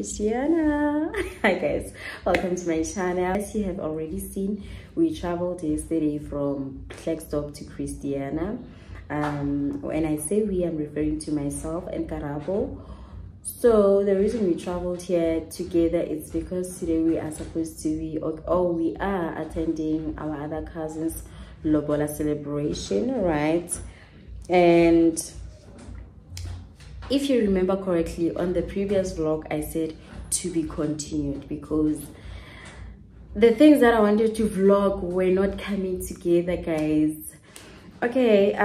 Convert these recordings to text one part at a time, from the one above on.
Christiana. Hi guys, welcome to my channel. As you have already seen, we traveled yesterday from Klerksdorp to Christiana. When I say we, I'm referring to myself and Karabo. So the reason we traveled here together is because today we are supposed to be, or we are attending our other cousin's Lobola celebration, right? And if you remember correctly, on the previous vlog I said to be continued because the things that I wanted to vlog were not coming together, guys. Okay,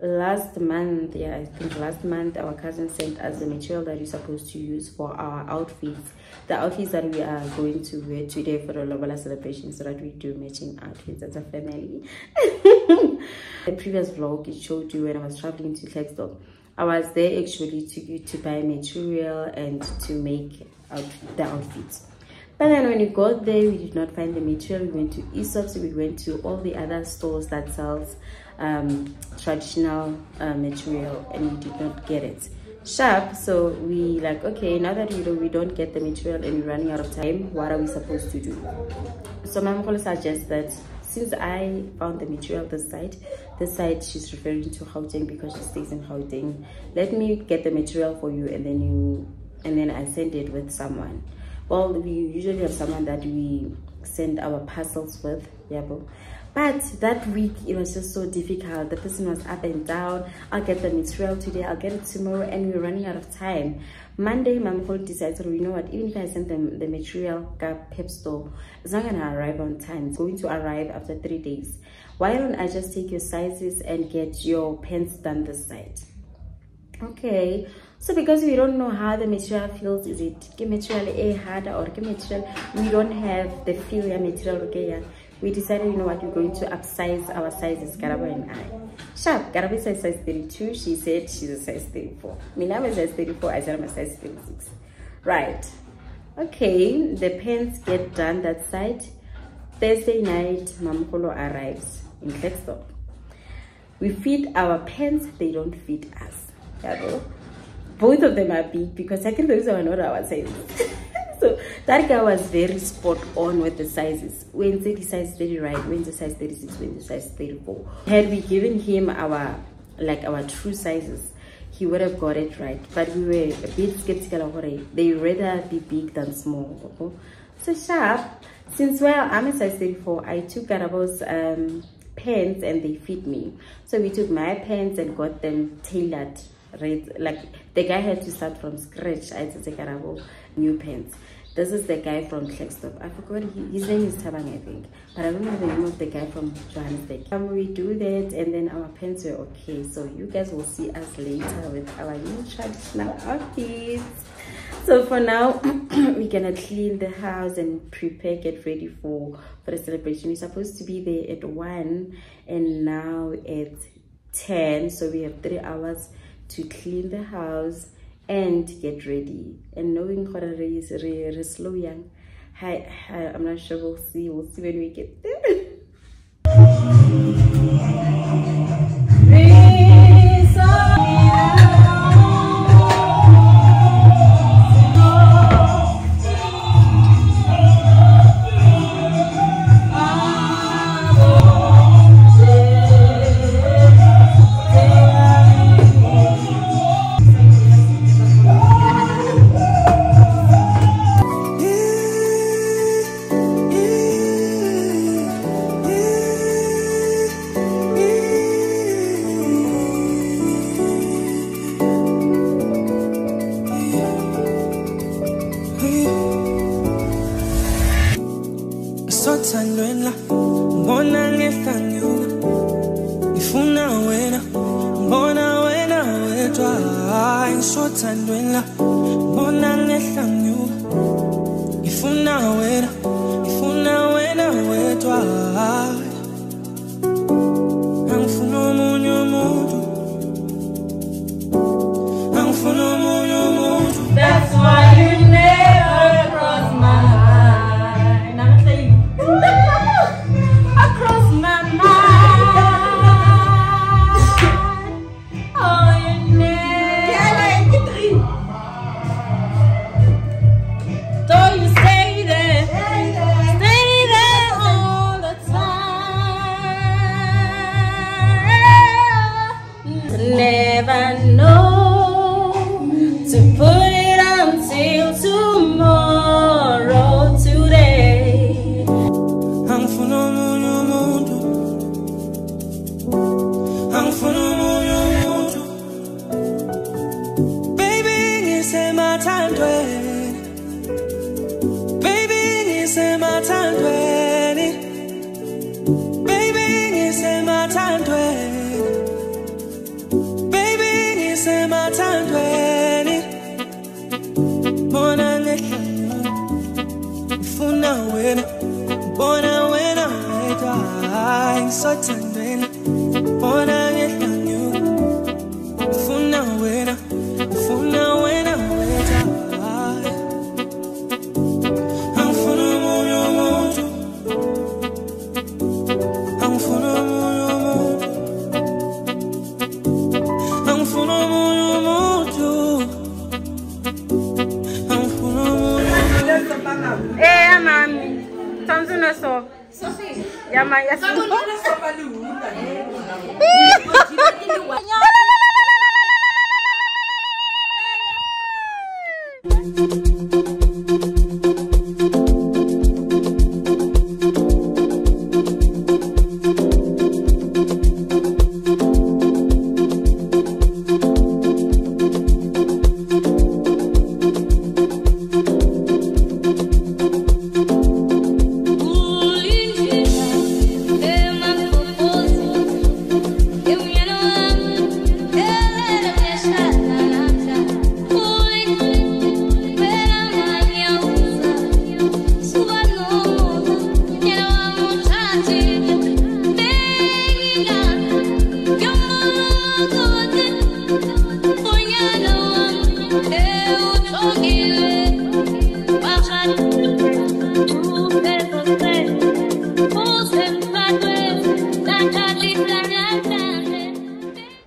last month, yeah, I think last month our cousin sent us the material that we're supposed to use for our outfits, the outfits that we are going to wear today for the Lobola celebration, so that we do matching outfits as a family. The previous vlog, it showed you when I was traveling to Klerksdorp. I was there actually to buy material and to make the outfits. But then when we got there, we did not find the material. We went to Aesop's, we went to all the other stores that sells traditional material, and we did not get it sharp. So we like, okay, now that we don't get the material and we're running out of time, what are we supposed to do? So my uncle suggests that since I found the material this side she's referring to Gauteng because she stays in Gauteng, let me get the material for you and then I send it with someone. Well, we usually have someone that we send our parcels with, yeah, but that week it was just so difficult. The person was up and down. I'll get the material today, I'll get it tomorrow, and we're running out of time. Monday, my uncle decided, you know what, even if I send them the material Pep store, it's not gonna arrive on time. It's going to arrive after 3 days. Why don't I just take your sizes and get your pants done this side? Okay, so because we don't know how the material feels, is it material a harder or material, we don't have the feel of material. Okay, yeah, we decided, you know what, we're going to upsize our sizes, Karabo and I. Sharp, Karabo says size 32, she said she's a size 34. I'm a size 34, I said I'm a size 36. Right, okay, the pants get done that side. Thursday night, Mamkolo arrives in Klerksdorp. We fit our pants, they don't fit us. Both of them are big because I think those are not our sizes. So that guy was very spot on with the sizes. Wednesday size 30 right, Wednesday size 36, Wednesday size 34. Had we given him our true sizes, he would have got it right. But we were a bit skeptical of it. They rather be big than small. So sharp, since I'm a size 34, I took Karabo's pants and they fit me. So we took my pants and got them tailored. Right, like the guy had to start from scratch. I had to take Karabo new pants. This is the guy from Klerksdorp. I forgot his name is Tabang, I think, but I don't know the name of the guy from Johannesburg. We do that, and then our pants were okay. So you guys will see us later with our new traditional outfits. So for now, we're gonna clean the house and prepare, get ready for the celebration. We're supposed to be there at 1, and now it's 10. So we have 3 hours to clean the house and get ready. And knowing Khorare is slow young, I'm not sure. We'll see when we get there. That's why you never cross my mind. I'm saying across my mind. Oh, you never. my time 20. Baby, it's in my time 20. Baby, it's in my time 20. Born on the Funa winner. Born on winner. I'm so tender. Born on the Funa winner. Funa winner.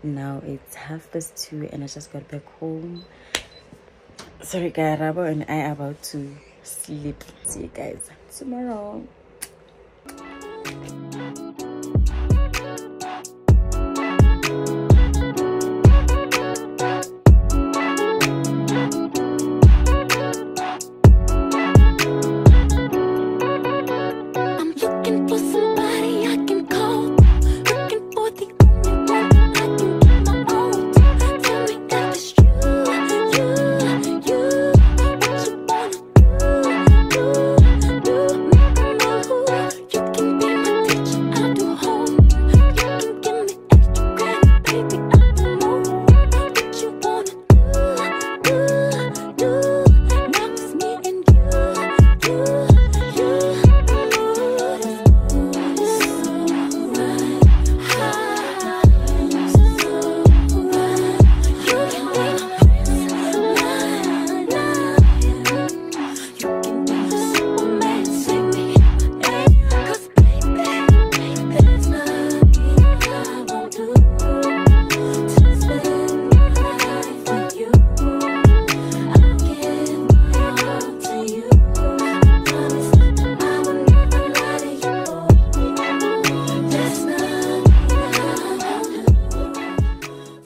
Now it's 2:30 and I just got back home. Sorry guys, Rabo and I are about to sleep. See you guys tomorrow.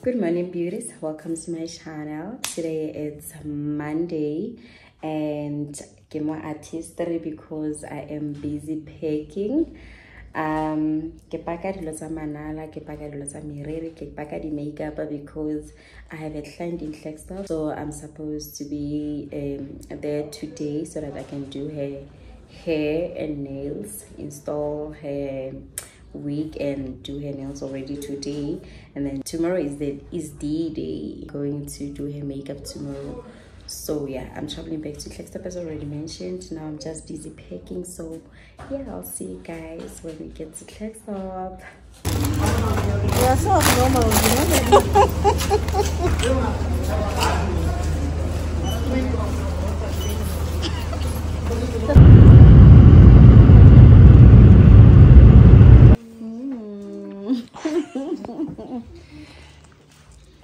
Good morning beauties, welcome to my channel. Today it's Monday and I'm more artistry because I am busy packing. Ke paka dilo tsa manala, ke paka dilo tsa miriri, ke paka di makeup because I have a client in Flagstaff, so I'm supposed to be there today so that I can do her hair and nails, install her wig and do her nails already today, and then tomorrow is the day. Going to do her makeup tomorrow. So yeah, I'm traveling back to Flagstaff as already mentioned. Now I'm just busy packing, so yeah, I'll see you guys when we get to Flagstaff. Yeah, so normal,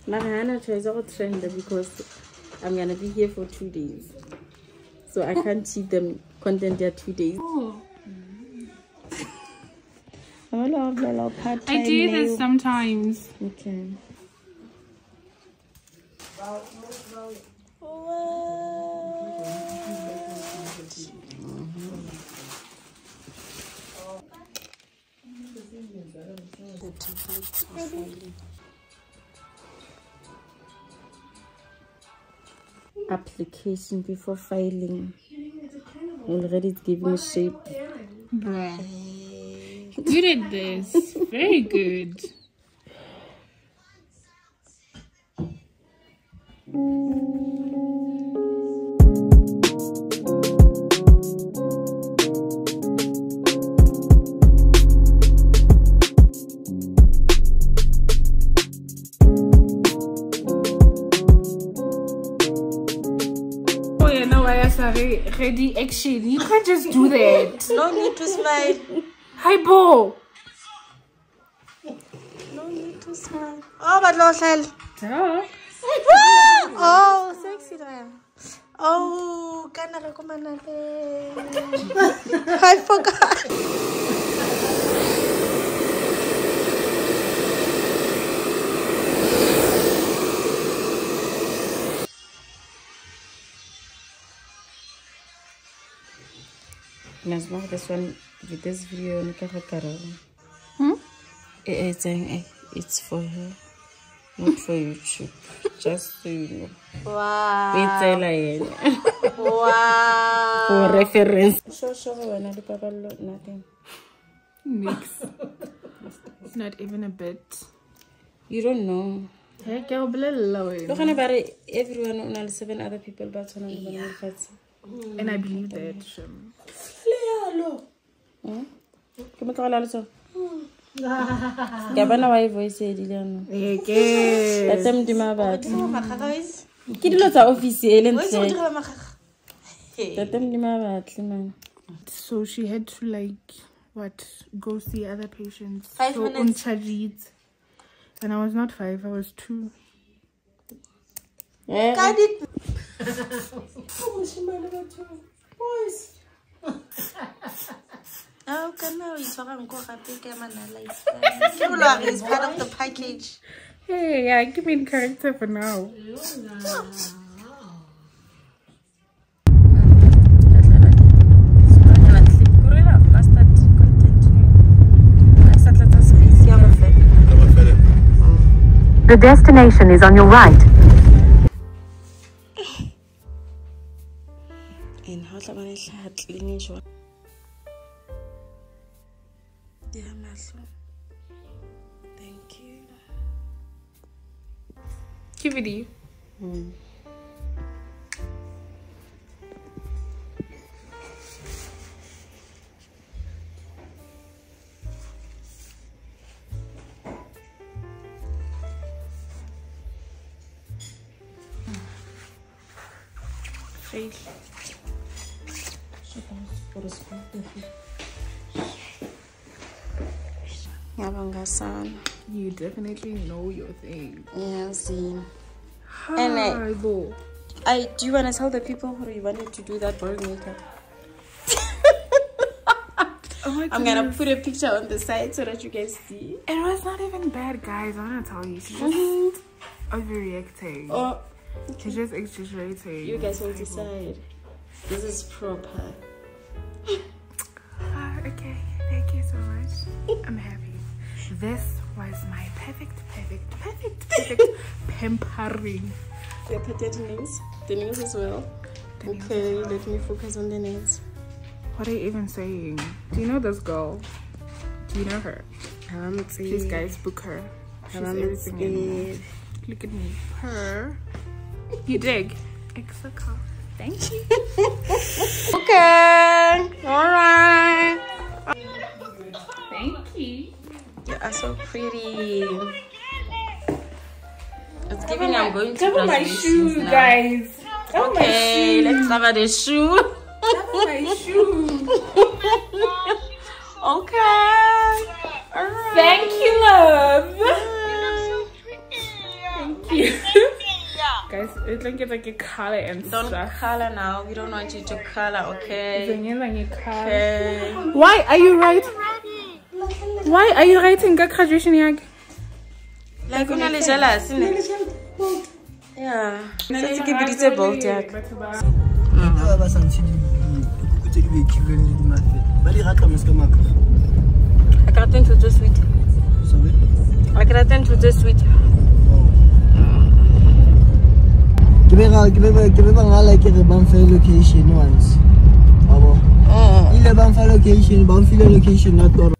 Mariana tries to trend because I'm gonna be here for 2 days, so I can't cheat them content there 2 days. I do this sometimes. Okay. Application before filing. Already it's giving me shape. Bruh. You did this. Very good. Oh yeah, no, I saw ready action. You can't just do that. No need to smile. Hi, Bo. No need to smile. Oh, but no smile. Duh. Oh, sexy there. Oh, kana recommend. I forgot. Let's mark this one with this video. It's for her, not for YouTube. Just so you know. Wow. Wow. For reference. Show her nothing. Mix. Not even a bit. You don't know. Heck, I'll be a little low. Look at everyone only 7 other people, but yeah. And I believe that. Gabana why voice Diliano. So she had to go see other patients. 5 minutes. And I was not 5, I was 2. Got it. Oh, it's part of the package. Hey, yeah, give me the character for now. The destination is on your right. Thank you. Kivity. You definitely know your thing. Yeah, see. Hi, Bo. Do you want to tell the people who you wanted to do that boring makeup? Oh my I'm gonna put a picture on the side so that you guys see. It was not even bad, guys. I wanna tell you, she's just overreacting. Oh, she's just exaggerating. You guys will decide. This is proper. Okay, thank you so much. I'm happy. This was my perfect pampering. Yeah, put the nails. The nails as well. Okay, let me focus on the nails. What are you even saying? Do you know this girl? Do you know her? Please, guys, book her. She's everything in one. Look at me. Her. You dig? Exaka. Thank you. Okay. Alright. Thank you. You are so pretty. It's giving I'm going to cover my shoe, guys. Okay, let's cover the shoe. Cover my shoe. Okay. Alright. Thank you, love. Thank you. Guys, it's like a color and don't stuff. Color now. We don't want you to color, okay? Okay. Why are you writing? Why are you writing graduation yag? Like you're not jealous, isn't it? Yeah. Let's give it a bolt yag. I got into the sweet. Sorry? I got into the sweet. Give me like a location once. Abo. Ile ban fa location, ban file location na toro.